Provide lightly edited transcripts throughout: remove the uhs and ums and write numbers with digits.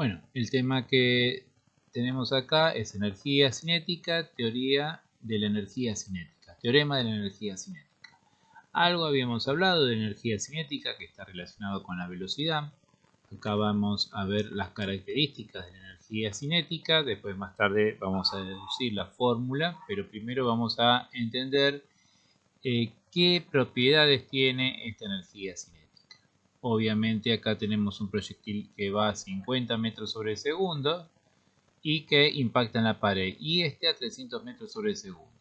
Bueno, el tema que tenemos acá es energía cinética, teoría de la energía cinética, teorema de la energía cinética. Algo habíamos hablado de energía cinética que está relacionado con la velocidad. Acá vamos a ver las características de la energía cinética, después más tarde vamos a deducir la fórmula, pero primero vamos a entender qué propiedades tiene esta energía cinética. Obviamente acá tenemos un proyectil que va a 50 metros sobre segundo y que impacta en la pared, y este a 300 metros sobre segundo.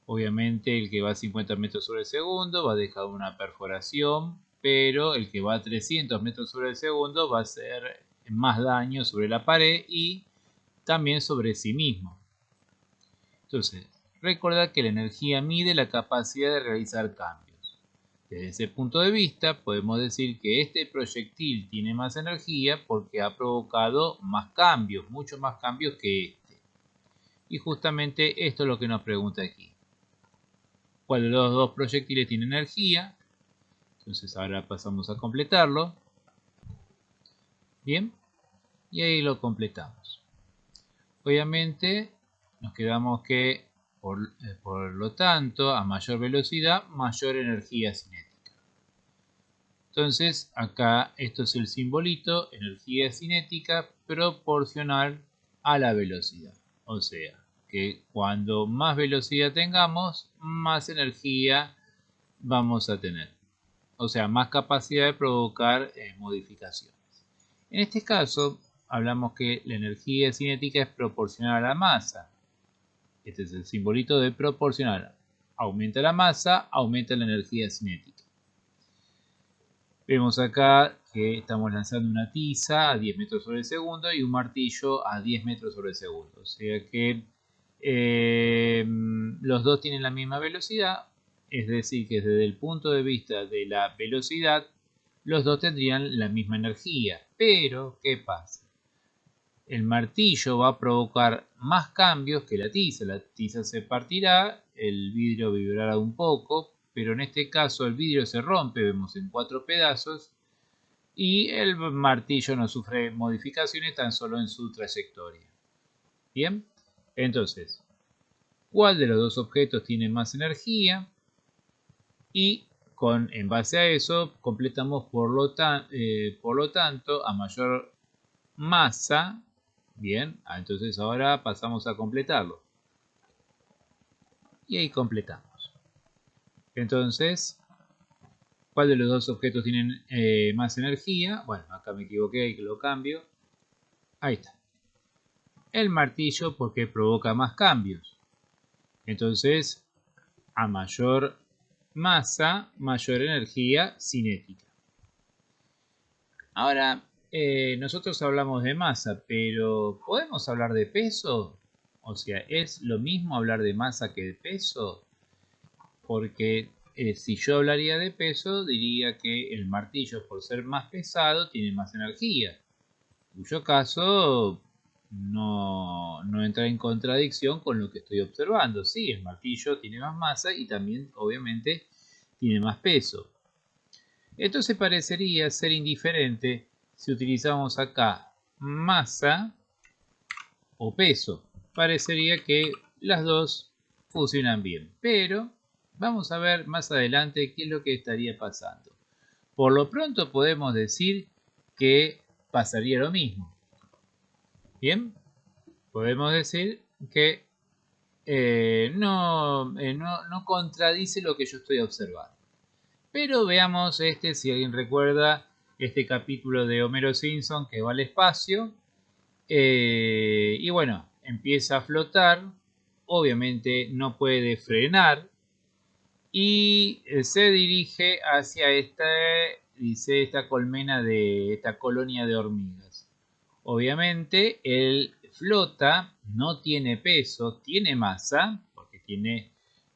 Obviamente el que va a 50 metros sobre segundo va a dejar una perforación, pero el que va a 300 metros sobre segundo va a hacer más daño sobre la pared y también sobre sí mismo. Entonces, recordad que la energía mide la capacidad de realizar cambios. Desde ese punto de vista, podemos decir que este proyectil tiene más energía porque ha provocado más cambios, muchos más cambios que este. Y justamente esto es lo que nos pregunta aquí. ¿Cuál de los dos proyectiles tiene energía? Entonces ahora pasamos a completarlo. Bien, y ahí lo completamos. Obviamente nos quedamos que por lo tanto, a mayor velocidad, mayor energía cinética. Entonces acá esto es el simbolito, energía cinética proporcional a la velocidad. O sea, que cuando más velocidad tengamos, más energía vamos a tener. O sea, más capacidad de provocar modificaciones. En este caso, hablamos que la energía cinética es proporcional a la masa. Este es el simbolito de proporcional. Aumenta la masa, aumenta la energía cinética. Vemos acá que estamos lanzando una tiza a 10 metros sobre segundo y un martillo a 10 metros sobre segundo. O sea que los dos tienen la misma velocidad, es decir, que desde el punto de vista de la velocidad, los dos tendrían la misma energía. Pero, ¿qué pasa? El martillo va a provocar más cambios que la tiza se partirá, el vidrio vibrará un poco, pero en este caso el vidrio se rompe, vemos en 4 pedazos, y el martillo no sufre modificaciones tan solo en su trayectoria. Bien, entonces, ¿cuál de los dos objetos tiene más energía? Y en base a eso completamos por lo tanto, a mayor masa. Bien, entonces ahora pasamos a completarlo. Y ahí completamos. Entonces, ¿cuál de los dos objetos tienen más energía? Bueno, acá me equivoqué y lo cambio. Ahí está. El martillo porque provoca más cambios. Entonces, a mayor masa, mayor energía cinética. Ahora, nosotros hablamos de masa, pero ¿podemos hablar de peso? O sea, ¿es lo mismo hablar de masa que de peso? Porque si yo hablaría de peso, diría que el martillo, por ser más pesado, tiene más energía. En cuyo caso, no entra en contradicción con lo que estoy observando. Sí, el martillo tiene más masa y también, obviamente, tiene más peso. Entonces parecería ser indiferente si utilizamos acá masa o peso. Parecería que las dos funcionan bien, pero vamos a ver más adelante qué es lo que estaría pasando. Por lo pronto podemos decir que pasaría lo mismo. Bien, podemos decir que no contradice lo que yo estoy observando. Pero veamos si alguien recuerda este capítulo de Homero Simpson que va al espacio. Y bueno, empieza a flotar. Obviamente no puede frenar. Y se dirige hacia esta colmena esta colonia de hormigas. Obviamente él flota, no tiene peso, tiene masa, porque tiene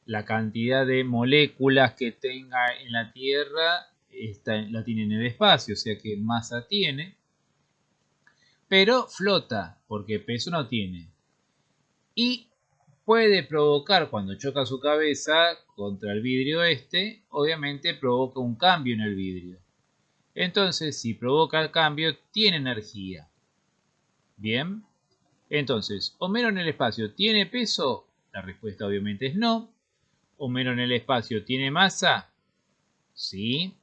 la cantidad de moléculas que tenga en la Tierra, la tiene en el espacio, o sea que masa tiene, pero flota, porque peso no tiene. Y puede provocar, cuando choca su cabeza contra el vidrio obviamente provoca un cambio en el vidrio. Entonces, si provoca el cambio, tiene energía. Bien. Entonces, Homero en el espacio, ¿tiene peso? La respuesta obviamente es no. ¿Homero en el espacio tiene masa? Sí.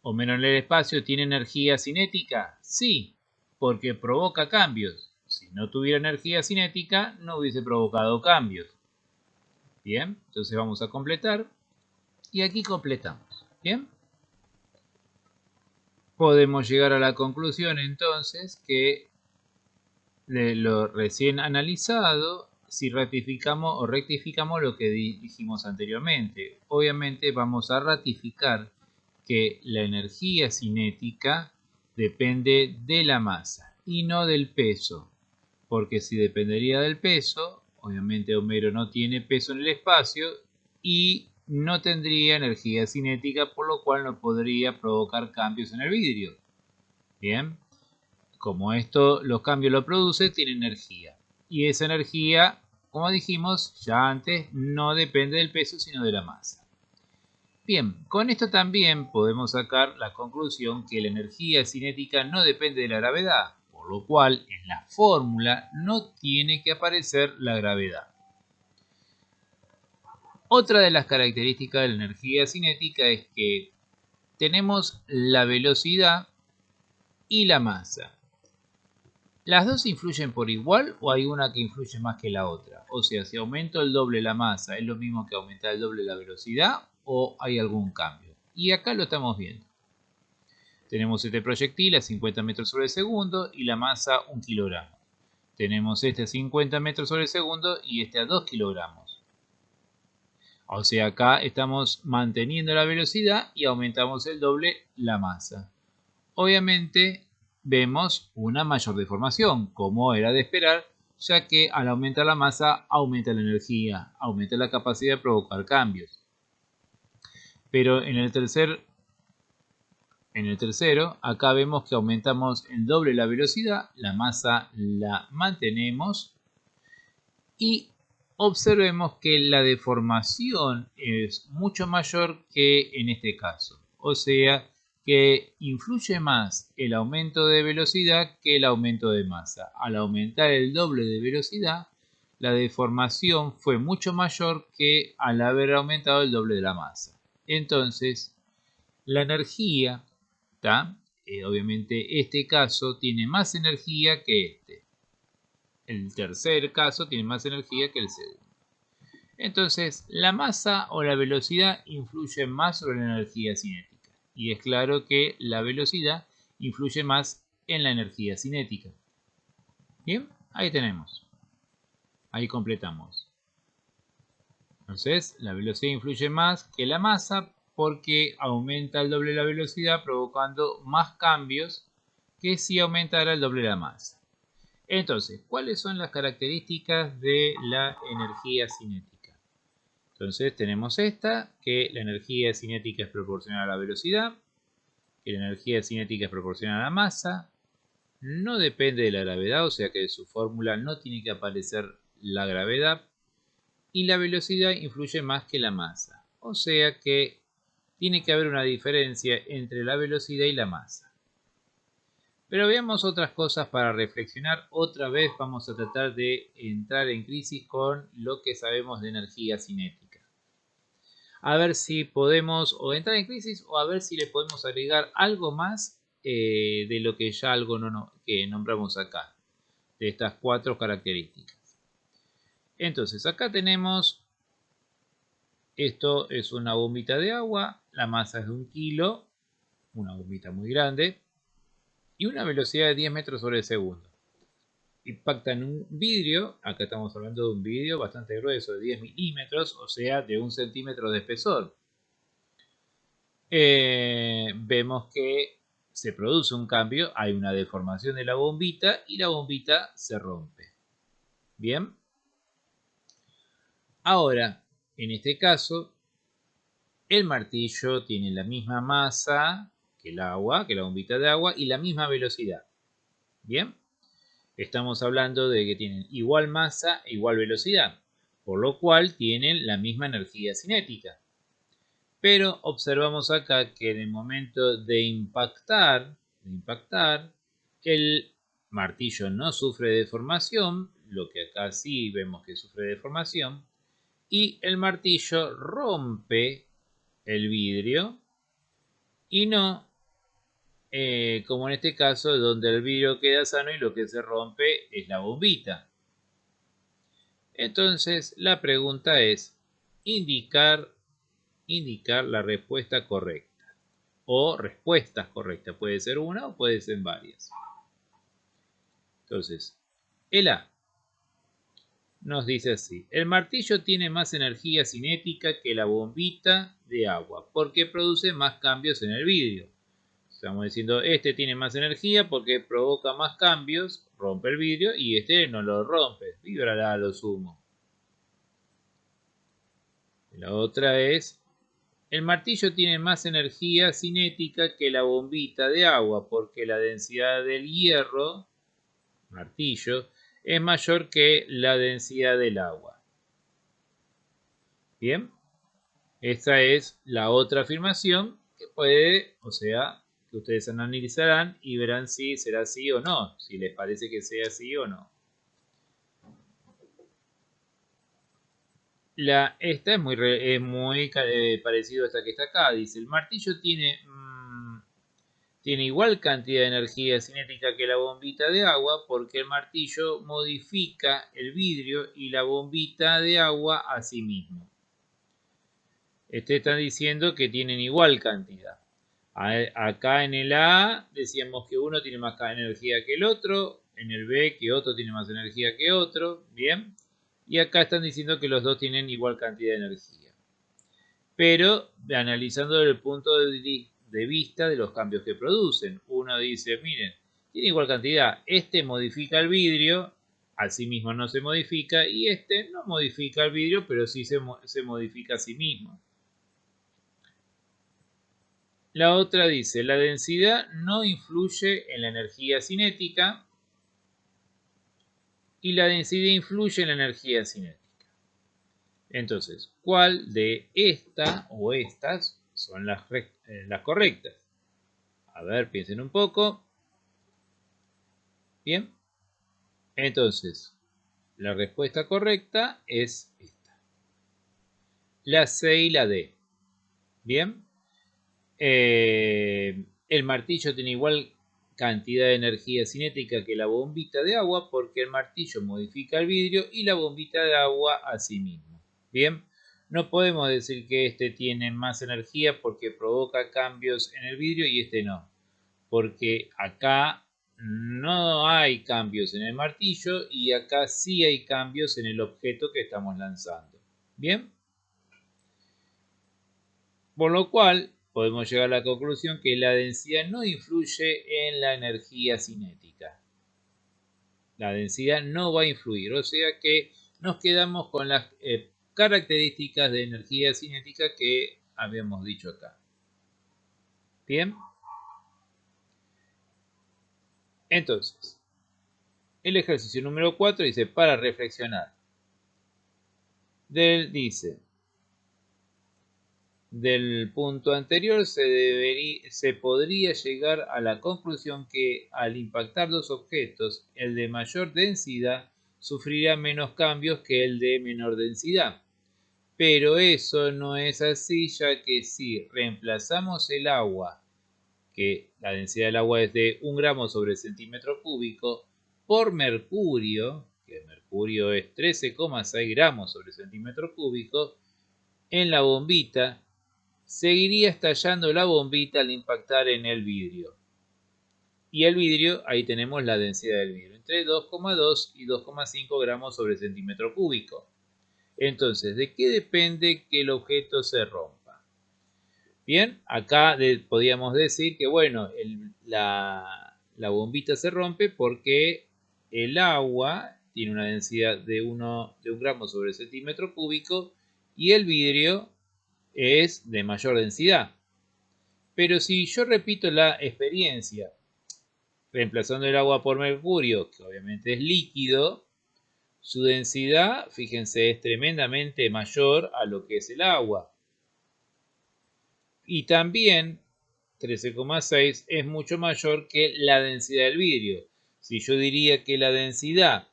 ¿Homero en el espacio tiene energía cinética? Sí, porque provoca cambios. Si no tuviera energía cinética, no hubiese provocado cambios. Bien, entonces vamos a completar. Y aquí completamos. Bien. Podemos llegar a la conclusión entonces que de lo recién analizado, si ratificamos o rectificamos lo que dijimos anteriormente. Obviamente vamos a ratificar que la energía cinética depende de la masa y no del peso, porque si dependería del peso, obviamente Homero no tiene peso en el espacio y no tendría energía cinética, por lo cual no podría provocar cambios en el vidrio. Bien, como esto, los cambios lo produce, tiene energía. Y esa energía, como dijimos ya antes, no depende del peso, sino de la masa. Bien, con esto también podemos sacar la conclusión que la energía cinética no depende de la gravedad, por lo cual en la fórmula no tiene que aparecer la gravedad. Otra de las características de la energía cinética es que tenemos la velocidad y la masa. ¿Las dos influyen por igual o hay una que influye más que la otra? O sea, si aumento el doble la masa, ¿es lo mismo que aumentar el doble la velocidad o hay algún cambio? Y acá lo estamos viendo. Tenemos este proyectil a 50 metros sobre segundo y la masa 1 kilogramo. Tenemos este a 50 metros sobre segundo y este a 2 kilogramos. O sea, acá estamos manteniendo la velocidad y aumentamos el doble la masa. Obviamente vemos una mayor deformación, como era de esperar, ya que al aumentar la masa aumenta la energía, aumenta la capacidad de provocar cambios. Pero en el tercero, acá vemos que aumentamos el doble la velocidad, la masa la mantenemos y observemos que la deformación es mucho mayor que en este caso. O sea, que influye más el aumento de velocidad que el aumento de masa. Al aumentar el doble de velocidad, la deformación fue mucho mayor que al haber aumentado el doble de la masa. Entonces, la energía, obviamente este caso tiene más energía que este. El tercer caso tiene más energía que el segundo. Entonces, la masa o la velocidad influye más sobre la energía cinética. Y es claro que la velocidad influye más en la energía cinética. Bien, ahí tenemos. Ahí completamos. Entonces, la velocidad influye más que la masa porque aumenta el doble la velocidad provocando más cambios que si aumentara el doble la masa. Entonces, ¿cuáles son las características de la energía cinética? Entonces tenemos esta, que la energía cinética es proporcional a la velocidad, que la energía cinética es proporcional a la masa, no depende de la gravedad, o sea que de su fórmula no tiene que aparecer la gravedad, y la velocidad influye más que la masa, o sea que tiene que haber una diferencia entre la velocidad y la masa. Pero veamos otras cosas para reflexionar. Otra vez vamos a tratar de entrar en crisis con lo que sabemos de energía cinética. A ver si podemos o entrar en crisis o a ver si le podemos agregar algo más de lo que ya que nombramos acá, de estas 4 características. Entonces acá tenemos, esto es una bombita de agua, la masa es de 1 kilo, una bombita muy grande, y una velocidad de 10 metros sobre segundo. Impacta en un vidrio, acá estamos hablando de un vidrio bastante grueso, de 10 milímetros, o sea, de 1 centímetro de espesor. Vemos que se produce un cambio, hay una deformación de la bombita y la bombita se rompe. Bien. Ahora, en este caso, el martillo tiene la misma masa que el agua, que la bombita de agua, y la misma velocidad. Bien. Estamos hablando de que tienen igual masa e igual velocidad, por lo cual tienen la misma energía cinética. Pero observamos acá que en el momento de impactar, el martillo no sufre deformación, lo que acá sí vemos que sufre deformación, y el martillo rompe el vidrio y no como en este caso donde el vidrio queda sano y lo que se rompe es la bombita. Entonces la pregunta es indicar la respuesta correcta o respuestas correctas. Puede ser una o puede ser varias. Entonces, el A nos dice así: el martillo tiene más energía cinética que la bombita de agua porque produce más cambios en el vidrio. Estamos diciendo, este tiene más energía porque provoca más cambios, rompe el vidrio, y este no lo rompe, vibrará a lo sumo. La otra es, el martillo tiene más energía cinética que la bombita de agua porque la densidad del hierro, martillo, es mayor que la densidad del agua. Bien, esta es la otra afirmación que puede, o sea, que ustedes analizarán y verán si será así o no, si les parece que sea así o no. Esta es muy parecido a esta que está acá. Dice, el martillo tiene igual cantidad de energía cinética que la bombita de agua porque el martillo modifica el vidrio y la bombita de agua a sí mismo. Está diciendo que tienen igual cantidad. Acá en el A decíamos que uno tiene más energía que el otro, en el B que otro tiene más energía que otro, bien, y acá están diciendo que los dos tienen igual cantidad de energía. Pero analizando desde el punto de vista de los cambios que producen, uno dice, miren, tiene igual cantidad, este modifica el vidrio, así mismo no se modifica, y este no modifica el vidrio, pero sí se modifica a sí mismo. La otra dice, la densidad no influye en la energía cinética y la densidad influye en la energía cinética. Entonces, ¿cuál de esta o estas son las correctas? A ver, piensen un poco. Bien. Entonces, la respuesta correcta es esta. La C y la D. Bien. El martillo tiene igual cantidad de energía cinética que la bombita de agua porque el martillo modifica el vidrio y la bombita de agua a sí mismo. Bien, no podemos decir que este tiene más energía porque provoca cambios en el vidrio y este no, porque acá no hay cambios en el martillo y acá sí hay cambios en el objeto que estamos lanzando. Bien, por lo cual podemos llegar a la conclusión que la densidad no influye en la energía cinética. La densidad no va a influir, o sea que nos quedamos con las características de energía cinética que habíamos dicho acá. Bien. Entonces, el ejercicio número 4 dice, para reflexionar. Dice, del punto anterior se podría llegar a la conclusión que al impactar dos objetos, el de mayor densidad sufrirá menos cambios que el de menor densidad. Pero eso no es así, ya que si reemplazamos el agua, que la densidad del agua es de 1 gramo sobre centímetro cúbico, por mercurio, que el mercurio es 13,6 gramos sobre centímetro cúbico, en la bombita, seguiría estallando la bombita al impactar en el vidrio. Y el vidrio, ahí tenemos la densidad del vidrio, entre 2,2 y 2,5 gramos sobre centímetro cúbico. Entonces, ¿de qué depende que el objeto se rompa? Bien, acá podríamos decir que, bueno, la bombita se rompe porque el agua tiene una densidad de 1 gramo sobre centímetro cúbico y el vidrio es de mayor densidad. Pero si yo repito la experiencia, reemplazando el agua por mercurio, que obviamente es líquido, su densidad, fíjense, es tremendamente mayor a lo que es el agua. Y también 13,6 es mucho mayor que la densidad del vidrio. Si yo diría que la densidad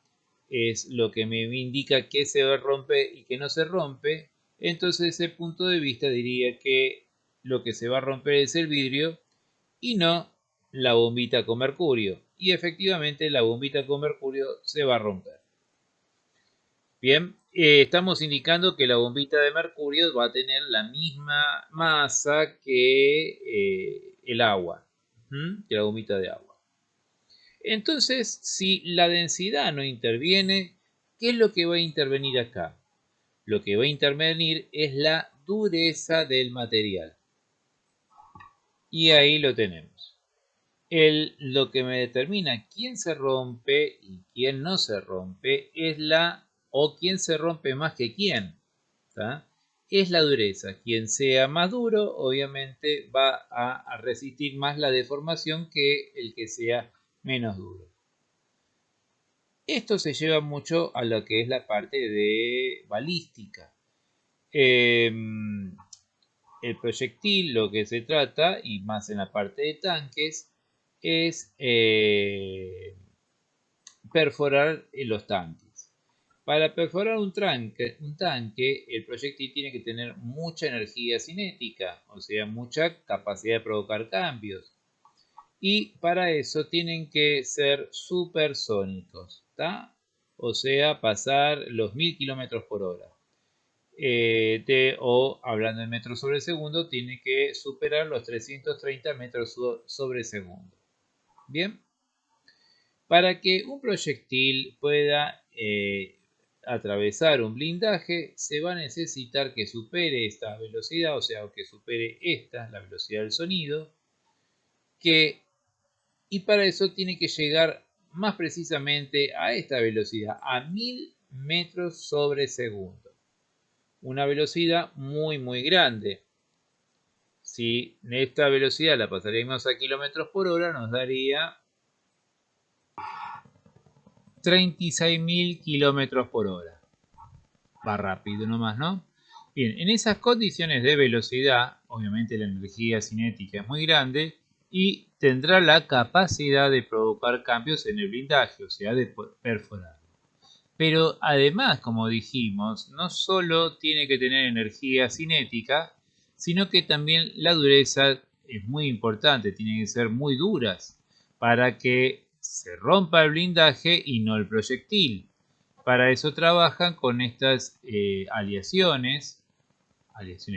es lo que me indica que se rompe y que no se rompe, entonces ese punto de vista diría que lo que se va a romper es el vidrio y no la bombita con mercurio. Y efectivamente la bombita con mercurio se va a romper. Bien, estamos indicando que la bombita de mercurio va a tener la misma masa que el agua, que la bombita de agua. Entonces, si la densidad no interviene, ¿qué es lo que va a intervenir acá? Lo que va a intervenir es la dureza del material. Y ahí lo tenemos. Lo que me determina quién se rompe y quién no se rompe es o quién se rompe más que quién. ¿Tá? Es la dureza. Quien sea más duro, obviamente va a resistir más la deformación que el que sea menos duro. Esto se lleva mucho a lo que es la parte de balística. El proyectil, lo que se trata, y más en la parte de tanques, es perforar los tanques. Para perforar un tanque, el proyectil tiene que tener mucha energía cinética, o sea, mucha capacidad de provocar cambios. Y para eso tienen que ser supersónicos, ¿tá? O sea, pasar los 1000 km por hora. O hablando en metros sobre segundo, tiene que superar los 330 metros sobre segundo. Bien, para que un proyectil pueda atravesar un blindaje, se va a necesitar que supere esta velocidad, o sea, que supere esta, la velocidad del sonido, y para eso tiene que llegar más precisamente a esta velocidad, a 1000 metros sobre segundo. Una velocidad muy muy grande. Si esta velocidad la pasaríamos a kilómetros por hora, nos daría 36.000 kilómetros por hora. Va rápido nomás, ¿no? Bien, en esas condiciones de velocidad, obviamente la energía cinética es muy grande y tendrá la capacidad de provocar cambios en el blindaje, o sea, de perforar. Pero además, como dijimos, no solo tiene que tener energía cinética, sino que también la dureza es muy importante, tienen que ser muy duras para que se rompa el blindaje y no el proyectil. Para eso trabajan con estas aleaciones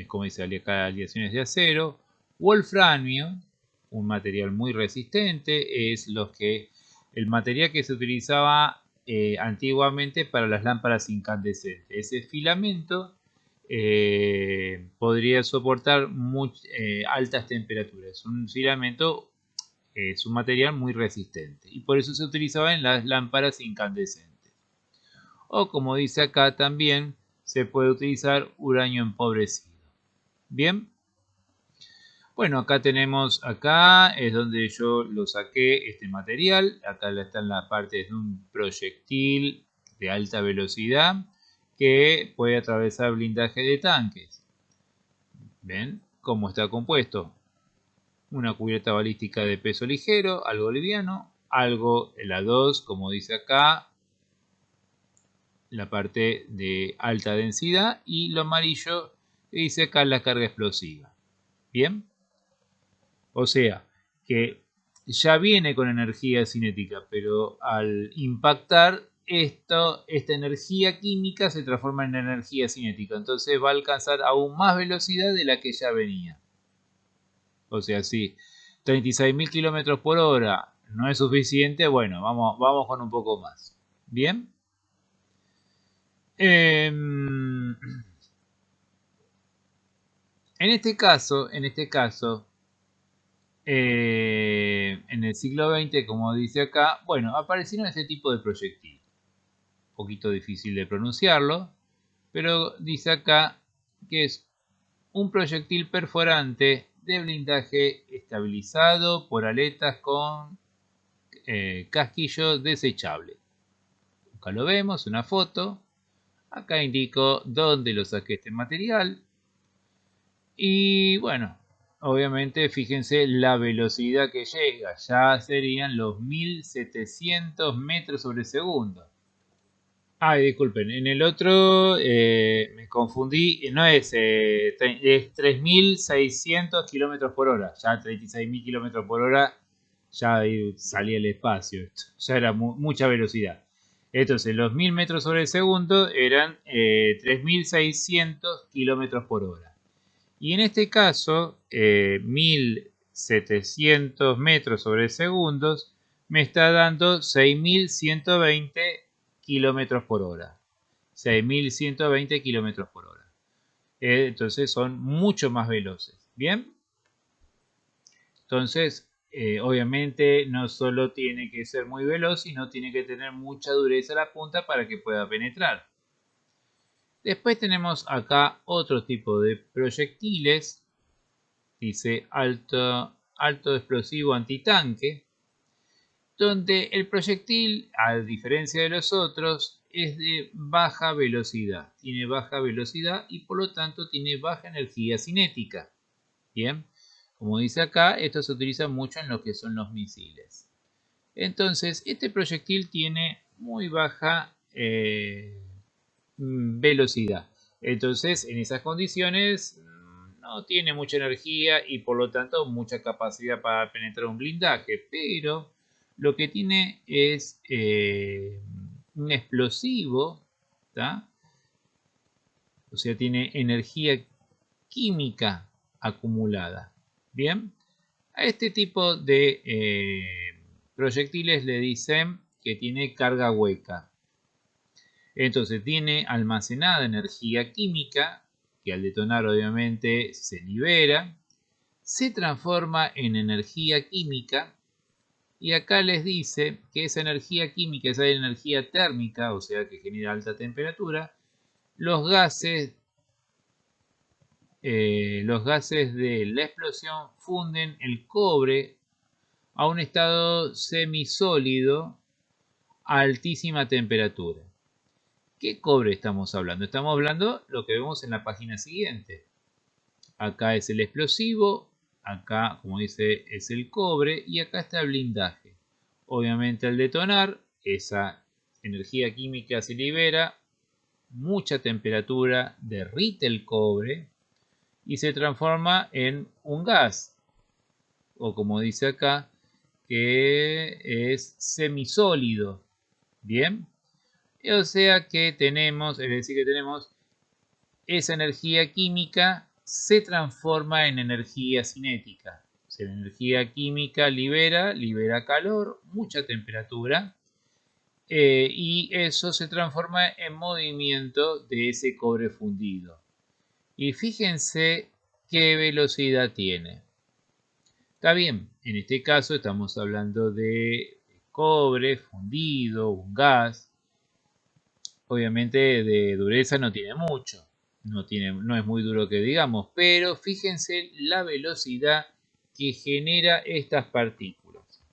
como dice acá, aleaciones de acero, wolframio, un material muy resistente, es el material que se utilizaba antiguamente para las lámparas incandescentes. Ese filamento podría soportar altas temperaturas. Es un filamento, es un material muy resistente y por eso se utilizaba en las lámparas incandescentes. O como dice acá también, se puede utilizar uranio empobrecido. Bien. Bueno, acá es donde yo lo saqué este material. Acá está en la parte de un proyectil de alta velocidad que puede atravesar blindaje de tanques. ¿Ven cómo está compuesto? Una cubierta balística de peso ligero, algo liviano, algo en la 2, como dice acá, la parte de alta densidad, y lo amarillo que dice acá la carga explosiva. Bien. O sea, que ya viene con energía cinética, pero al impactar esta energía química se transforma en energía cinética. Entonces va a alcanzar aún más velocidad de la que ya venía. O sea, si 36.000 kilómetros por hora no es suficiente, bueno, vamos con un poco más. ¿Bien? En este caso, en el siglo XX, como dice acá, bueno, aparecieron este tipo de proyectil. Un poquito difícil de pronunciarlo, pero dice acá que es un proyectil perforante de blindaje estabilizado por aletas con casquillo desechable. Acá lo vemos, una foto. Acá indico dónde lo saqué este material. Y bueno, obviamente, fíjense la velocidad que llega. Ya serían los 1700 metros sobre segundo. Ay, disculpen, en el otro me confundí, no es, es 3600 kilómetros por hora, ya 36.000 kilómetros por hora, ya ahí salía el espacio, ya era mucha velocidad. Entonces, los 1000 metros sobre segundo eran 3600 kilómetros por hora. Y en este caso, 1700 metros sobre segundos me está dando 6120 kilómetros por hora. 6120 kilómetros por hora. Entonces son mucho más veloces. ¿Bien? Entonces, obviamente no solo tiene que ser muy veloz, sino tiene que tener mucha dureza a la punta para que pueda penetrar. Después tenemos acá otro tipo de proyectiles. Dice alto explosivo antitanque, donde el proyectil, a diferencia de los otros, es de baja velocidad. Tiene baja velocidad y por lo tanto tiene baja energía cinética. Bien, como dice acá, esto se utiliza mucho en lo que son los misiles. Entonces, este proyectil tiene muy baja velocidad. Entonces, en esas condiciones no tiene mucha energía y por lo tanto mucha capacidad para penetrar un blindaje, pero lo que tiene es un explosivo, ¿tá? O sea, tiene energía química acumulada. Bien, a este tipo de proyectiles le dicen que tiene carga hueca. Entonces tiene almacenada energía química, que al detonar obviamente se libera, se transforma en energía química, y acá les dice que esa energía química, esa energía térmica, o sea que genera alta temperatura, los gases de la explosión funden el cobre a un estado semisólido a altísima temperatura. ¿Qué cobre estamos hablando? Estamos hablando de lo que vemos en la página siguiente. Acá es el explosivo, acá, como dice, es el cobre y acá está el blindaje. Obviamente al detonar, esa energía química se libera, mucha temperatura, derrite el cobre y se transforma en un gas, o como dice acá, que es semisólido. Bien, o sea que tenemos, es decir, que tenemos esa energía química se transforma en energía cinética. O sea, la energía química libera calor, mucha temperatura, y eso se transforma en movimiento de ese cobre fundido. Y fíjense qué velocidad tiene. Está bien, en este caso estamos hablando de cobre fundido, un gas. Obviamente de dureza no tiene mucho, no es muy duro que digamos, pero fíjense la velocidad que genera estas partículas.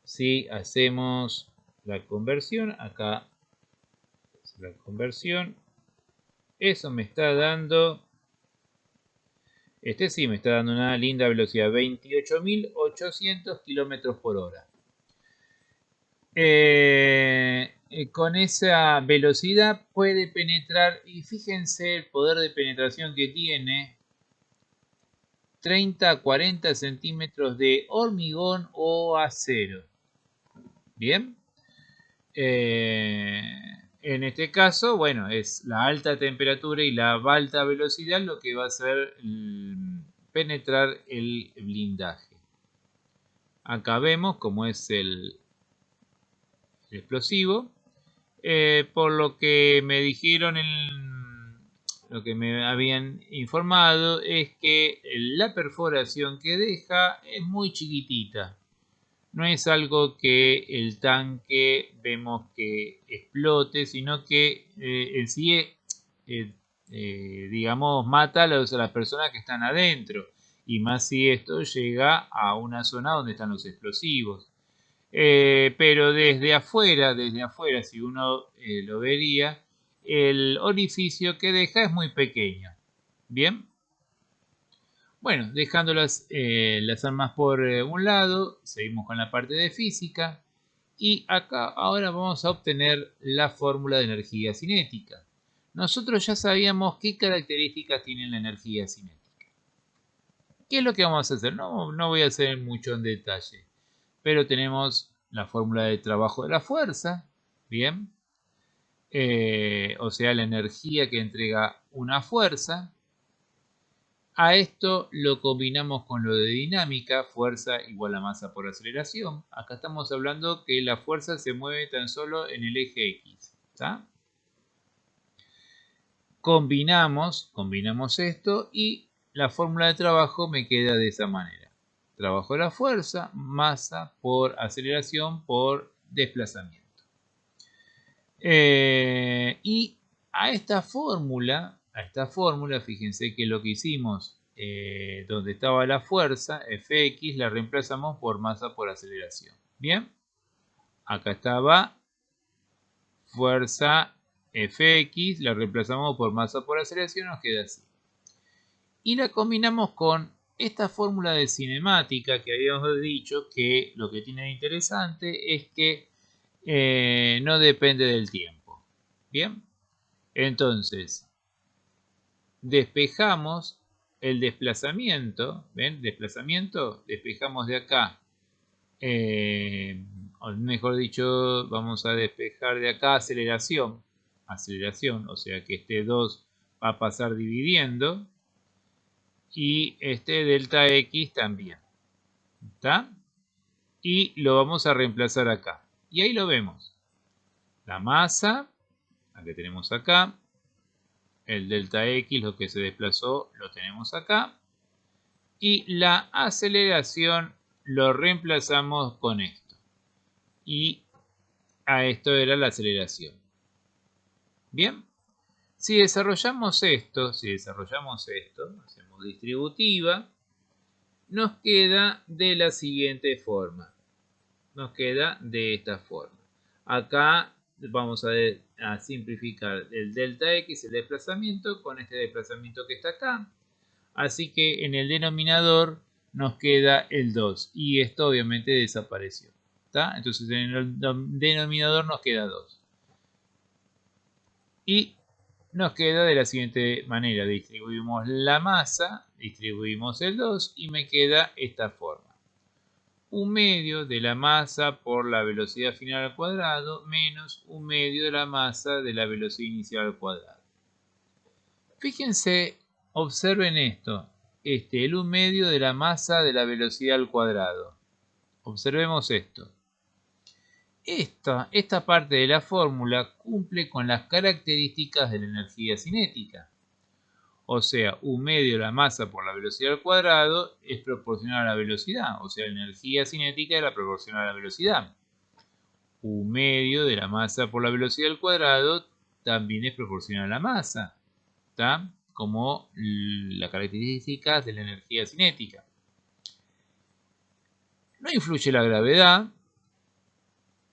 Si hacemos la conversión, acá la conversión, eso me está dando, sí me está dando una linda velocidad, 28.800 kilómetros por hora. Con esa velocidad puede penetrar, y fíjense el poder de penetración que tiene, 30 a 40 centímetros de hormigón o acero. Bien, en este caso, bueno, es la alta temperatura y la alta velocidad lo que va a hacer penetrar el blindaje. Acá vemos cómo es el explosivo. Por lo que me dijeron, lo que me habían informado, es que la perforación que deja es muy chiquitita. No es algo que el tanque vemos que explote, sino que en sí, digamos, mata a las personas que están adentro. Y más si esto llega a una zona donde están los explosivos. Pero desde afuera, si uno lo vería, el orificio que deja es muy pequeño. Bien, Bueno, dejando las armas por un lado, seguimos con la parte de física. Y acá ahora vamos a obtener la fórmula de energía cinética. Nosotros ya sabíamos qué características tiene la energía cinética. ¿Qué es lo que vamos a hacer? No voy a hacer mucho en detalle, pero tenemos la fórmula de trabajo de la fuerza, ¿bien? O sea, la energía que entrega una fuerza. A esto lo combinamos con lo de dinámica, fuerza igual a masa por aceleración. Acá estamos hablando que la fuerza se mueve tan solo en el eje X. ¿Está? Combinamos esto y la fórmula de trabajo me queda de esa manera. Trabajo de la fuerza, masa por aceleración por desplazamiento. Y a esta fórmula, fíjense que lo que hicimos, donde estaba la fuerza, Fx, la reemplazamos por masa por aceleración. Bien, acá estaba fuerza Fx, la reemplazamos por masa por aceleración, nos queda así. Y la combinamos con esta fórmula de cinemática que habíamos dicho que lo que tiene de interesante es que no depende del tiempo. Bien, entonces despejamos el desplazamiento, ¿ven? Desplazamiento, despejamos de acá, o mejor dicho, vamos a despejar de acá aceleración, o sea que este 2 va a pasar dividiendo y este delta X también, ¿está? Y lo vamos a reemplazar acá. Y ahí lo vemos. La masa, la que tenemos acá, el delta X, lo que se desplazó, lo tenemos acá. Y la aceleración lo reemplazamos con esto. Y a esto era la aceleración. Bien. Si desarrollamos esto, hacemos distributiva, nos queda de la siguiente forma. Nos queda de esta forma. Acá vamos a simplificar el delta X, el desplazamiento, con este desplazamiento que está acá. Así que en el denominador nos queda el 2 y esto obviamente desapareció. ¿Está? Entonces en el denominador nos queda 2. Y nos queda de la siguiente manera. Distribuimos la masa, distribuimos el 2 y me queda esta forma. 1/2 de la masa por la velocidad final al cuadrado menos 1/2 de la masa de la velocidad inicial al cuadrado. Fíjense, observen esto. El 1/2 de la masa de la velocidad al cuadrado. Observemos esto. Esta parte de la fórmula cumple con las características de la energía cinética. O sea, 1/2 de la masa por la velocidad al cuadrado es proporcional a la velocidad. O sea, la energía cinética era proporcional a la velocidad. 1/2 de la masa por la velocidad al cuadrado también es proporcional a la masa. ¿Está? Como las características de la energía cinética. No influye la gravedad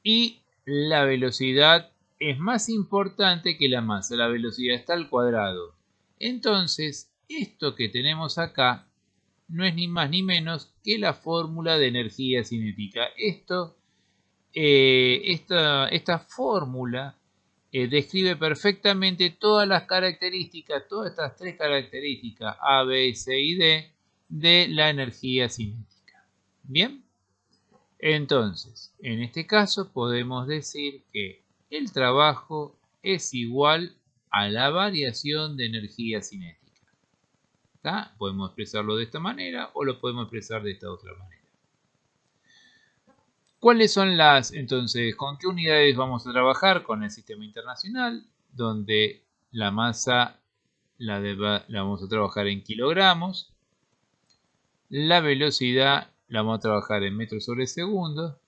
y la velocidad es más importante que la masa. La velocidad está al cuadrado. Entonces, esto que tenemos acá no es ni más ni menos que la fórmula de energía cinética. Esta fórmula describe perfectamente todas las características, todas estas tres características A, B, C y D de la energía cinética. Bien, entonces, en este caso podemos decir que el trabajo es igual a la variación de energía cinética. ¿Está? Podemos expresarlo de esta manera o lo podemos expresar de esta otra manera. ¿Cuáles son entonces, con qué unidades vamos a trabajar? Con el sistema internacional, donde la masa la vamos a trabajar en kilogramos, la velocidad la vamos a trabajar en metros sobre segundo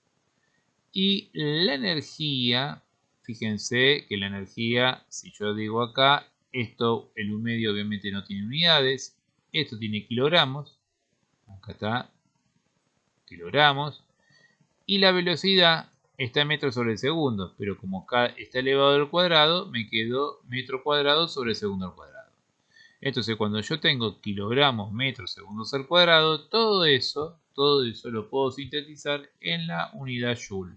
y la energía, fíjense que la energía, si yo digo acá, esto, el 1/2 obviamente no tiene unidades, esto tiene kilogramos, acá está, kilogramos, y la velocidad está en metros sobre segundo, pero como acá está elevado al cuadrado, me quedo metro cuadrado sobre segundo al cuadrado. Entonces, cuando yo tengo kilogramos, metros, segundos al cuadrado, todo eso lo puedo sintetizar en la unidad Joule.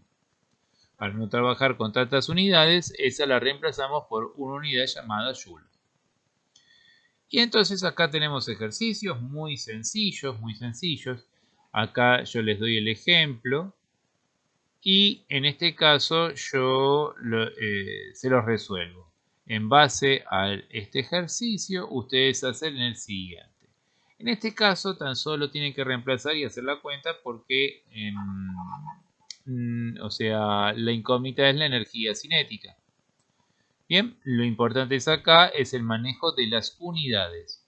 Para no trabajar con tantas unidades, esa la reemplazamos por una unidad llamada Joule. Y entonces acá tenemos ejercicios muy sencillos, muy sencillos. Acá yo les doy el ejemplo. Y en este caso yo se los resuelvo. En base a este ejercicio, ustedes hacen el siguiente. En este caso, tan solo tienen que reemplazar y hacer la cuenta porque, o sea, la incógnita es la energía cinética. Bien, lo importante es acá es el manejo de las unidades.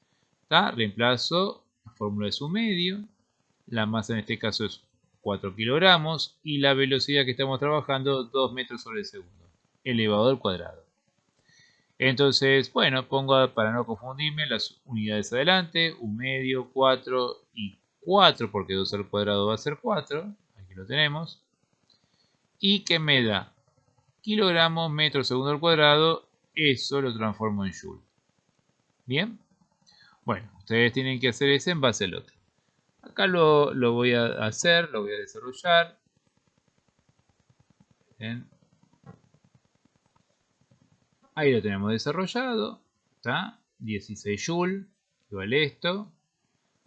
¿Tá? Reemplazo la fórmula de su medio. La masa en este caso es 4 kilogramos y la velocidad que estamos trabajando 2 metros sobre el segundo, elevado al cuadrado. Entonces, bueno, pongo para no confundirme las unidades adelante, 1 medio, 4 y 4, porque 2 al cuadrado va a ser 4, aquí lo tenemos. Y que me da kilogramos, metros, segundo al cuadrado, eso lo transformo en joule. Bien, bueno, ustedes tienen que hacer ese en base al otro. Acá lo voy a hacer, lo voy a desarrollar. Bien. Ahí lo tenemos desarrollado. ¿Está? 16 Joule, igual esto.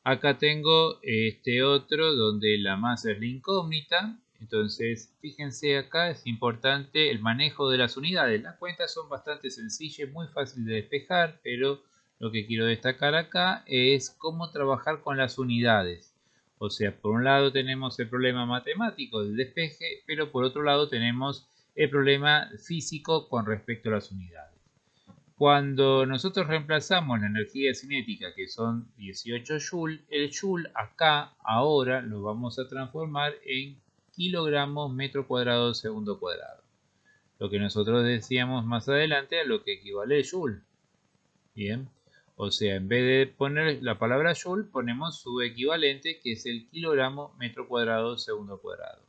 Acá tengo este otro donde la masa es la incógnita. Entonces, fíjense acá, es importante el manejo de las unidades. Las cuentas son bastante sencillas, muy fácil de despejar, pero lo que quiero destacar acá es cómo trabajar con las unidades. O sea, por un lado tenemos el problema matemático del despeje, pero por otro lado tenemos el problema físico con respecto a las unidades. Cuando nosotros reemplazamos la energía cinética, que son 18 Joule, el Joule acá, ahora, lo vamos a transformar en kilogramos metro cuadrado segundo cuadrado. Lo que nosotros decíamos más adelante a lo que equivale Joule. Bien, o sea, en vez de poner la palabra Joule, ponemos su equivalente, que es el kilogramo metro cuadrado segundo cuadrado.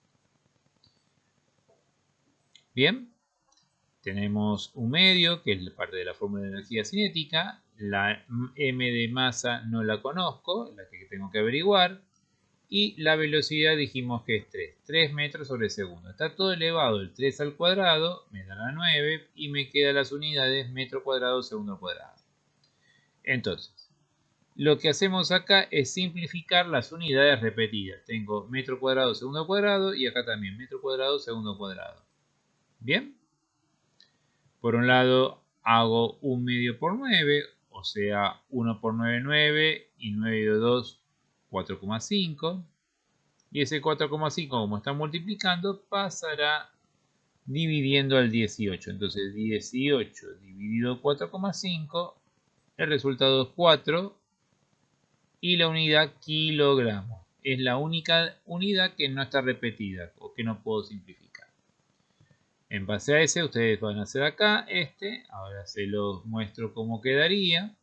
Bien. Tenemos un medio, que es parte de la fórmula de energía cinética. La m de masa no la conozco, la que tengo que averiguar. Y la velocidad dijimos que es 3 metros sobre segundo. Está todo elevado, el 3 al cuadrado me da la 9 y me quedan las unidades metro cuadrado segundo cuadrado. Entonces, lo que hacemos acá es simplificar las unidades repetidas. Tengo metro cuadrado segundo cuadrado y acá también metro cuadrado segundo cuadrado. ¿Bien? Por un lado hago 1 medio por 9, o sea 1 por 9, 9 y 9 y 2, 4,5. Y ese 4,5 como está multiplicando pasará dividiendo al 18. Entonces 18 dividido 4,5, el resultado es 4 y la unidad kilogramos. Es la única unidad que no está repetida o que no puedo simplificar. En base a ese, ustedes van a hacer acá este. Ahora se los muestro cómo quedaría.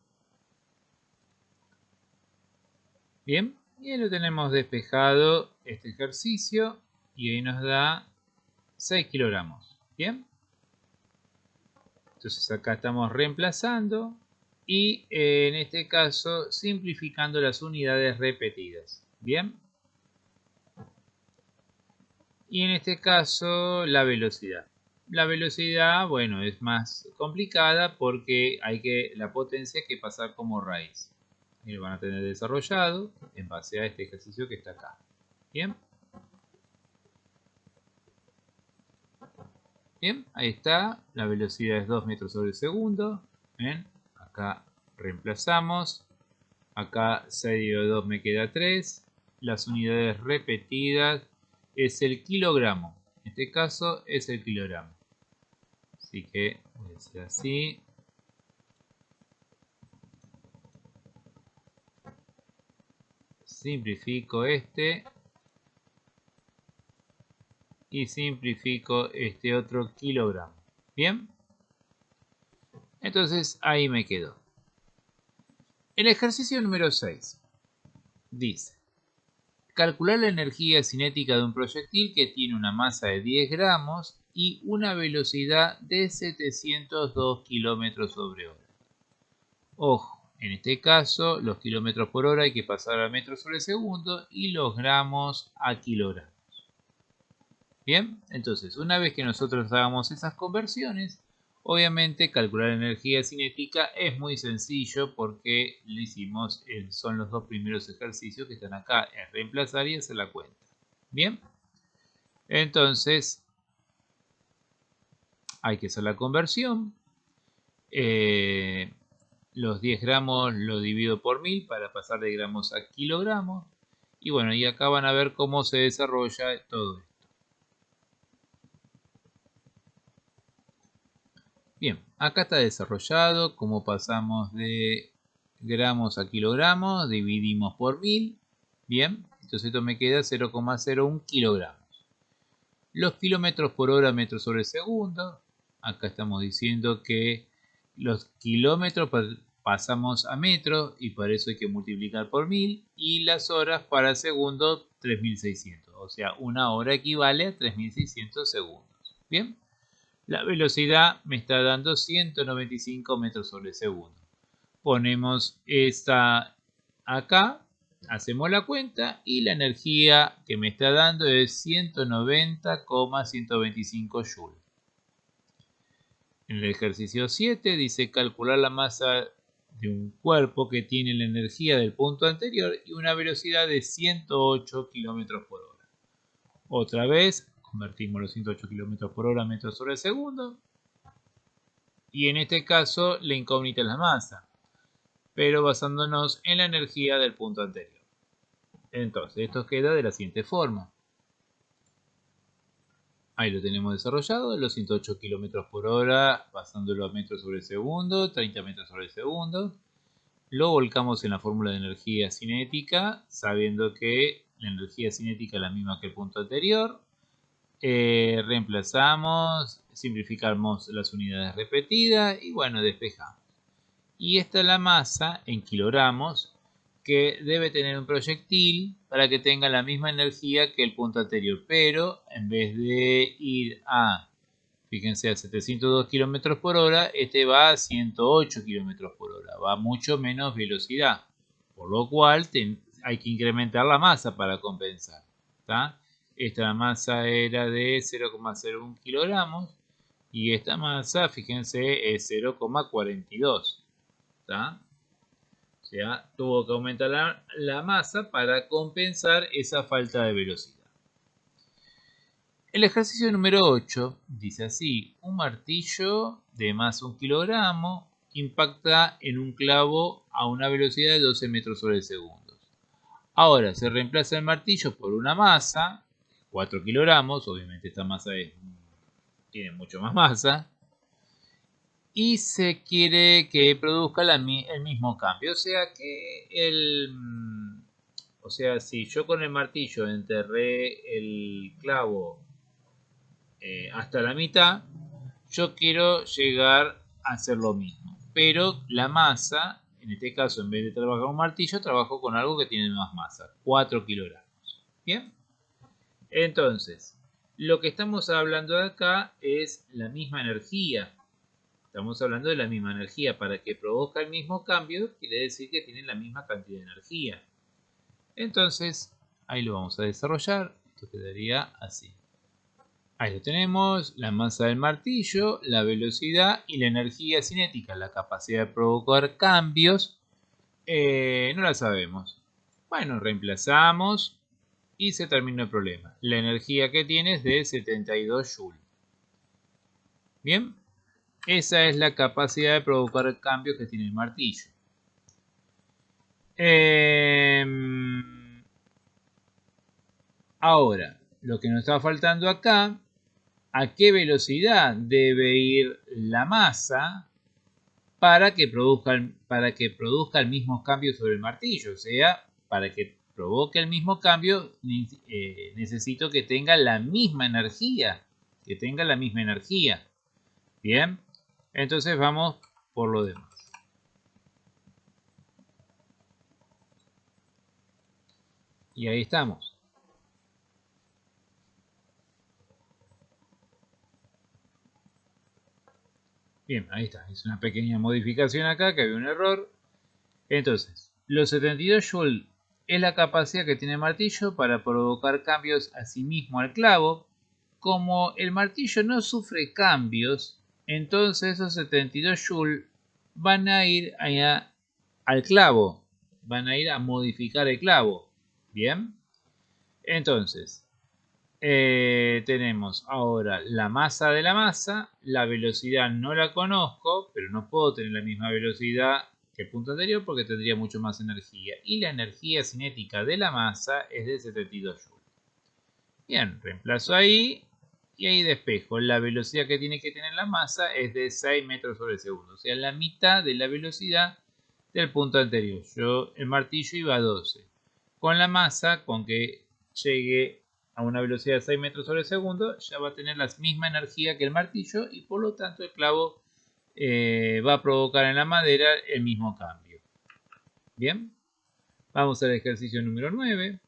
Bien, y ahí lo tenemos despejado este ejercicio. Y ahí nos da 6 kilogramos. Bien. Entonces acá estamos reemplazando. Y en este caso simplificando las unidades repetidas. Bien. Y en este caso la velocidad. La velocidad, bueno, es más complicada porque la potencia hay que pasar como raíz. Y lo van a tener desarrollado en base a este ejercicio que está acá. Bien. Bien, ahí está. La velocidad es 2 metros sobre segundo. Bien, acá reemplazamos. Acá 6 dividido 2 me queda 3. Las unidades repetidas es el kilogramo. En este caso es el kilogramo. Así que voy a hacer así. Simplifico este. Y simplifico este otro kilogramo. Bien. Entonces ahí me quedo. El ejercicio número 6 dice: calcular la energía cinética de un proyectil que tiene una masa de 10 gramos y una velocidad de 702 km/h. Ojo, En este caso, los kilómetros por hora hay que pasar a metros sobre segundo y los gramos a kilogramos. Bien, entonces, una vez que nosotros hagamos esas conversiones, obviamente calcular energía cinética es muy sencillo porque lo hicimos, son los dos primeros ejercicios que están acá, es reemplazar y hacer la cuenta. Bien, entonces hay que hacer la conversión. Los 10 gramos lo divido por 1000 para pasar de gramos a kilogramos. Y bueno, y acá van a ver cómo se desarrolla todo esto. Bien, acá está desarrollado cómo pasamos de gramos a kilogramos, dividimos por 1000. Bien, entonces esto me queda 0,01 kilogramos. Los kilómetros por hora, metros sobre segundo. Acá estamos diciendo que los kilómetros pasamos a metros y para eso hay que multiplicar por 1000. Y las horas para segundo, 3600. O sea, una hora equivale a 3600 segundos. Bien. La velocidad me está dando 195 metros sobre segundo. Ponemos esta acá, hacemos la cuenta y la energía que me está dando es 190,125 joules. En el ejercicio 7 dice calcular la masa de un cuerpo que tiene la energía del punto anterior y una velocidad de 108 km por hora. Otra vez, convertimos los 108 km por hora a metros sobre segundo. Y en este caso la incógnita es la masa, pero basándonos en la energía del punto anterior. Entonces, esto queda de la siguiente forma. Ahí lo tenemos desarrollado, los 108 km por hora, pasándolo a metros sobre segundo, 30 metros sobre segundo. Lo volcamos en la fórmula de energía cinética, sabiendo que la energía cinética es la misma que el punto anterior. Reemplazamos, simplificamos las unidades repetidas y bueno, despejamos. Y esta es la masa en kilogramos que debe tener un proyectil para que tenga la misma energía que el punto anterior, pero en vez de ir a, fíjense, a 702 km por hora, este va a 108 km por hora, va a mucho menos velocidad, por lo cual hay que incrementar la masa para compensar. ¿Tá? Esta masa era de 0,01 kilogramos y esta masa, fíjense, es 0,42. ¿Tá? O sea, tuvo que aumentar la masa para compensar esa falta de velocidad. El ejercicio número 8 dice así: un martillo de más 1 kilogramo impacta en un clavo a una velocidad de 12 metros sobre segundo. Ahora se reemplaza el martillo por una masa, 4 kilogramos, obviamente esta masa tiene mucho más masa, y se quiere que produzca el mismo cambio. O sea, si yo con el martillo enterré el clavo hasta la mitad, yo quiero llegar a hacer lo mismo. Pero la masa, en este caso, en vez de trabajar con un martillo, trabajo con algo que tiene más masa, 4 kilogramos. Bien, entonces, lo que estamos hablando de acá es la misma energía. Estamos hablando de la misma energía. Para que produzca el mismo cambio, quiere decir que tiene la misma cantidad de energía. Entonces, ahí lo vamos a desarrollar. Esto quedaría así. Ahí lo tenemos, la masa del martillo, la velocidad y la energía cinética, la capacidad de provocar cambios, no la sabemos. Bueno, reemplazamos y se termina el problema. La energía que tiene es de 72 joules. Bien. Esa es la capacidad de provocar cambios que tiene el martillo. Ahora, lo que nos está faltando acá, ¿a qué velocidad debe ir la masa para que produzca el mismo cambio sobre el martillo? O sea, para que provoque el mismo cambio, necesito que tenga la misma energía. Bien. Entonces vamos por lo demás. Y ahí estamos. Bien, ahí está. Es una pequeña modificación acá, que había un error. Entonces, los 72 joules es la capacidad que tiene el martillo para provocar cambios a sí mismo al clavo. Como el martillo no sufre cambios, entonces esos 72 joules van a ir al clavo, van a ir a modificar el clavo. Bien, entonces tenemos ahora la masa de la masa. La velocidad no la conozco, pero no puedo tener la misma velocidad que el punto anterior porque tendría mucho más energía. Y la energía cinética de la masa es de 72 joules. Bien, reemplazo ahí y ahí despejo. La velocidad que tiene que tener la masa es de 6 metros sobre segundo. O sea, la mitad de la velocidad del punto anterior. El martillo iba a 12. Con la masa, con que llegue a una velocidad de 6 metros sobre segundo, ya va a tener la misma energía que el martillo y por lo tanto el clavo va a provocar en la madera el mismo cambio. Bien, vamos al ejercicio número 9.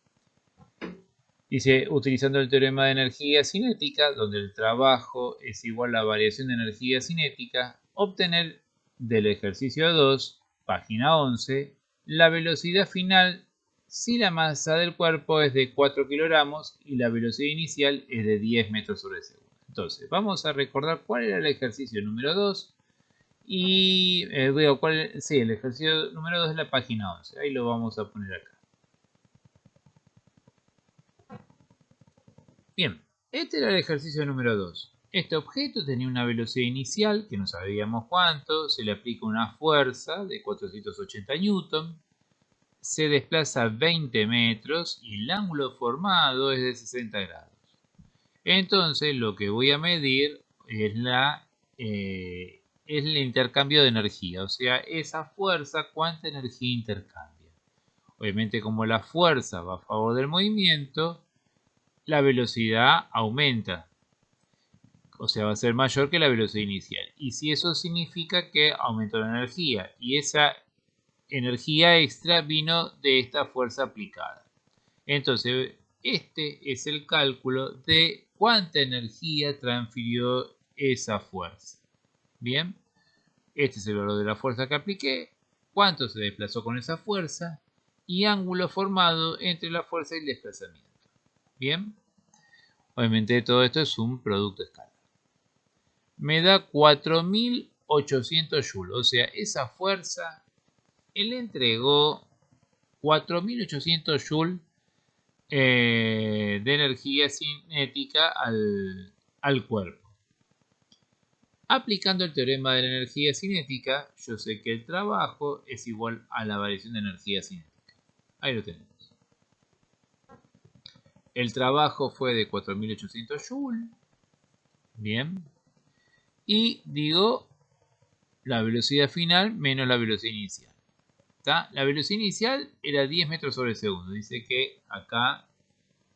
Dice, utilizando el teorema de energía cinética, donde el trabajo es igual a la variación de energía cinética, obtener del ejercicio 2, página 11, la velocidad final si la masa del cuerpo es de 4 kilogramos y la velocidad inicial es de 10 metros sobre segundo. Entonces, vamos a recordar cuál era el ejercicio número 2 y el ejercicio número 2 es la página 11. Ahí lo vamos a poner acá. Bien, este era el ejercicio número 2. Este objeto tenía una velocidad inicial, que no sabíamos cuánto, se le aplica una fuerza de 480 newton, se desplaza 20 metros y el ángulo formado es de 60 grados. Entonces lo que voy a medir es el intercambio de energía, o sea, esa fuerza, cuánta energía intercambia. Obviamente como la fuerza va a favor del movimiento, la velocidad aumenta, o sea, va a ser mayor que la velocidad inicial. Y si eso significa que aumentó la energía, y esa energía extra vino de esta fuerza aplicada. Entonces, este es el cálculo de cuánta energía transfirió esa fuerza. Bien, este es el valor de la fuerza que apliqué, cuánto se desplazó con esa fuerza y ángulo formado entre la fuerza y el desplazamiento. Bien. Obviamente todo esto es un producto escalar. Me da 4800 joules. O sea, esa fuerza, él entregó 4800 joules de energía cinética al cuerpo. Aplicando el teorema de la energía cinética, yo sé que el trabajo es igual a la variación de energía cinética. Ahí lo tenemos. El trabajo fue de 4800 joules. Bien. Y digo la velocidad final menos la velocidad inicial. ¿Está? La velocidad inicial era 10 metros sobre segundo. Dice que acá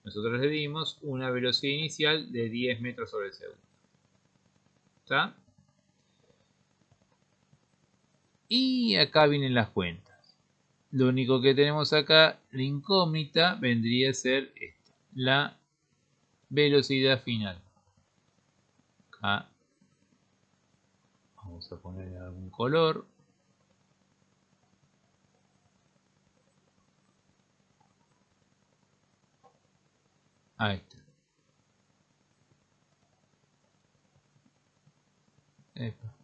nosotros le dimos una velocidad inicial de 10 metros sobre segundo. ¿Está? Y acá vienen las cuentas. Lo único que tenemos acá, la incógnita, vendría a ser esta. La velocidad final. Acá vamos a poner algún color. Ahí está. Epa.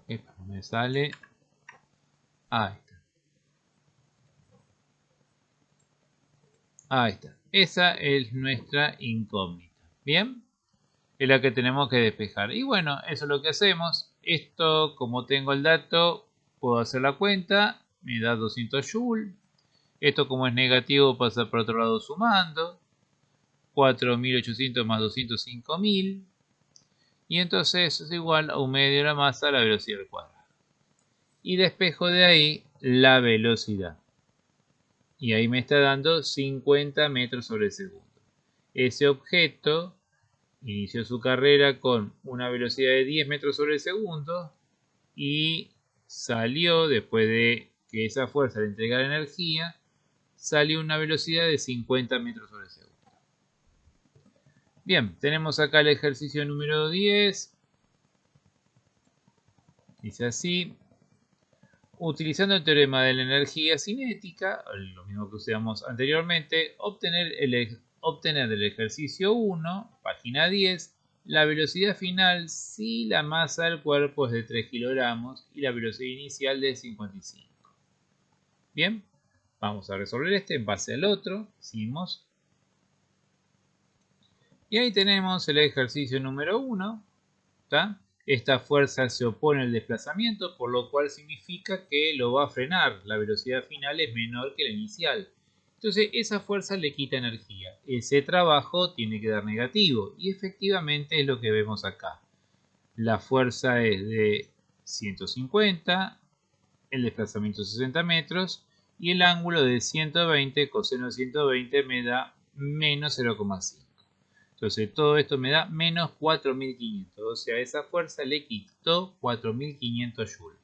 Epa, me sale. Ahí está. Ahí está. Esa es nuestra incógnita. ¿Bien? Es la que tenemos que despejar. Y bueno, eso es lo que hacemos. Esto, como tengo el dato, puedo hacer la cuenta. Me da 200 joules. Esto, como es negativo, pasa por otro lado sumando. 4800 más 200, 5000. Y entonces eso es igual a un medio de la masa a la velocidad al cuadrado. Y despejo de ahí la velocidad. Y ahí me está dando 50 metros sobre segundo. Ese objeto inició su carrera con una velocidad de 10 metros sobre segundo y salió, después de que esa fuerza le entregara energía, salió una velocidad de 50 metros sobre segundo. Bien, tenemos acá el ejercicio número 10. Dice así. Utilizando el teorema de la energía cinética, lo mismo que usamos anteriormente, obtener del ejercicio 1, página 10, la velocidad final si la masa del cuerpo es de 3 kilogramos y la velocidad inicial de 55. Bien, vamos a resolver este en base al otro. Hicimos. Y ahí tenemos el ejercicio número 1. ¿Está? Esta fuerza se opone al desplazamiento, por lo cual significa que lo va a frenar. La velocidad final es menor que la inicial. Entonces esa fuerza le quita energía. Ese trabajo tiene que dar negativo. Y efectivamente es lo que vemos acá. La fuerza es de 150, el desplazamiento 60 metros y el ángulo de 120, coseno de 120 me da menos 0,5. Entonces todo esto me da menos 4500. O sea, esa fuerza le quitó 4500 joules.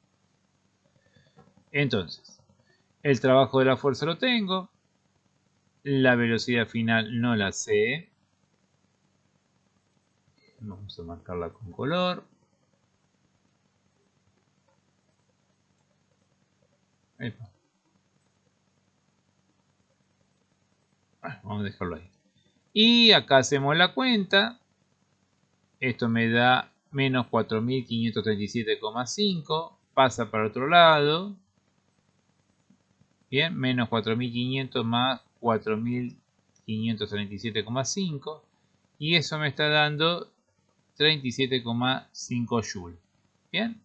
Entonces, el trabajo de la fuerza lo tengo. La velocidad final no la sé. Vamos a marcarla con color. Vamos a dejarlo ahí. Y acá hacemos la cuenta. Esto me da menos 4537,5. Pasa para otro lado. Bien, menos 4500 más 4537,5. Y eso me está dando 37,5 joules. Bien.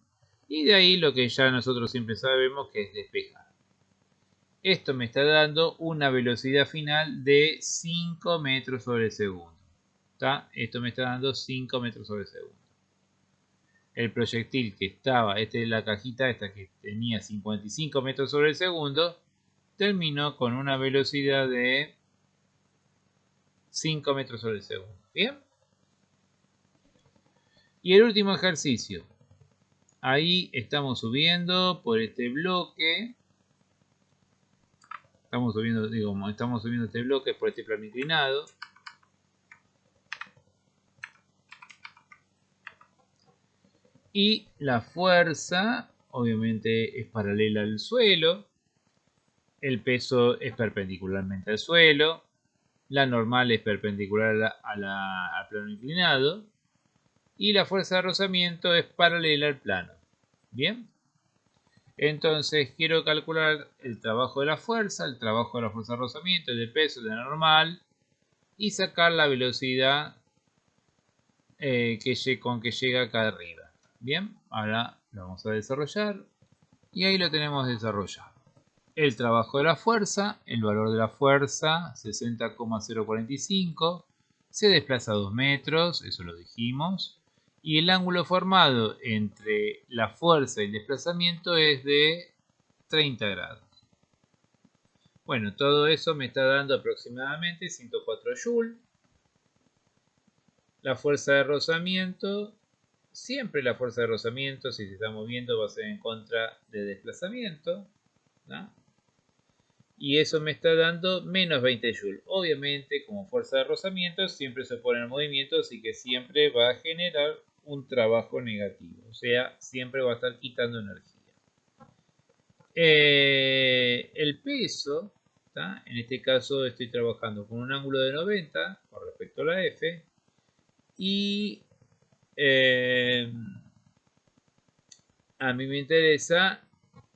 Y de ahí lo que ya nosotros siempre sabemos que es despejar. Esto me está dando una velocidad final de 5 metros sobre segundo. ¿Está? Esto me está dando 5 metros sobre segundo. El proyectil que estaba, esta es la cajita esta que tenía 55 metros sobre segundo, terminó con una velocidad de 5 metros sobre segundo. ¿Bien? Y el último ejercicio. Ahí estamos subiendo por este bloque. Estamos subiendo este bloque por este plano inclinado. Y la fuerza, obviamente, es paralela al suelo. El peso es perpendicularmente al suelo. La normal es perpendicular al plano inclinado. Y la fuerza de rozamiento es paralela al plano. ¿Bien? Entonces quiero calcular el trabajo de la fuerza, el trabajo de la fuerza de rozamiento, el de peso, de la normal. Y sacar la velocidad con que llega acá arriba. Bien, ahora lo vamos a desarrollar. Y ahí lo tenemos desarrollado. El trabajo de la fuerza, el valor de la fuerza, 60,045, se desplaza 2 metros, eso lo dijimos, y el ángulo formado entre la fuerza y el desplazamiento es de 30 grados. Bueno, todo eso me está dando aproximadamente 104 joules. La fuerza de rozamiento, siempre la fuerza de rozamiento, si se está moviendo, va a ser en contra de desplazamiento, ¿no? Y eso me está dando menos 20 joules. Obviamente, como fuerza de rozamiento, siempre se opone al movimiento, así que siempre va a generar un trabajo negativo. O sea, siempre va a estar quitando energía. El peso, ¿tá? En este caso estoy trabajando con un ángulo de 90 con respecto a la F. Y a mí me interesa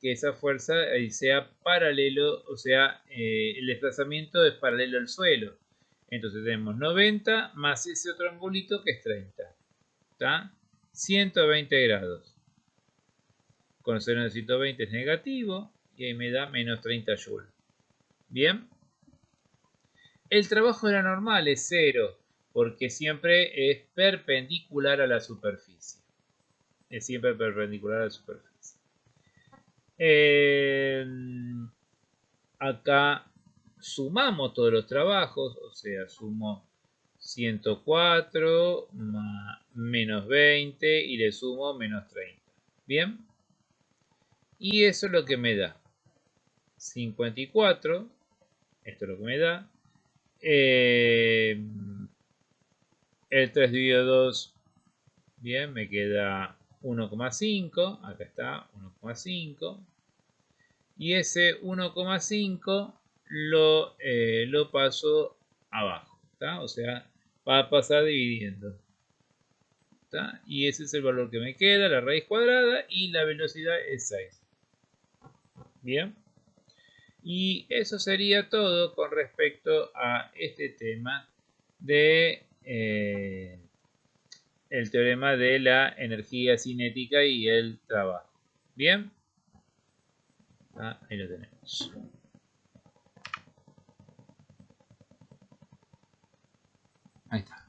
que esa fuerza sea paralelo, o sea, el desplazamiento es paralelo al suelo. Entonces tenemos 90 más ese otro angulito que es 30. ¿Está? 120 grados. Con seno de 120 es negativo y ahí me da menos 30 joules. Bien. El trabajo de la normal es 0 porque siempre es perpendicular a la superficie. Es siempre perpendicular a la superficie. Acá sumamos todos los trabajos, o sea, sumo 104 más menos 20 y le sumo menos 30. ¿Bien? Y eso es lo que me da 54, esto es lo que me da, El 3 dividido 2, bien, me queda 1,5. Acá está, 1,5. Y ese 1,5 lo paso abajo, ¿tá? O sea, va a pasar dividiendo. ¿Tá? Y ese es el valor que me queda, la raíz cuadrada, y la velocidad es 6. Bien. Y eso sería todo con respecto a este tema de el teorema de la energía cinética y el trabajo. Bien. Ahí lo tenemos. Ahí está.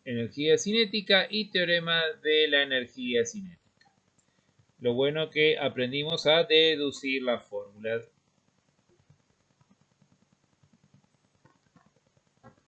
Energía cinética y teorema de la energía cinética. Lo bueno que aprendimos a deducir las fórmulas.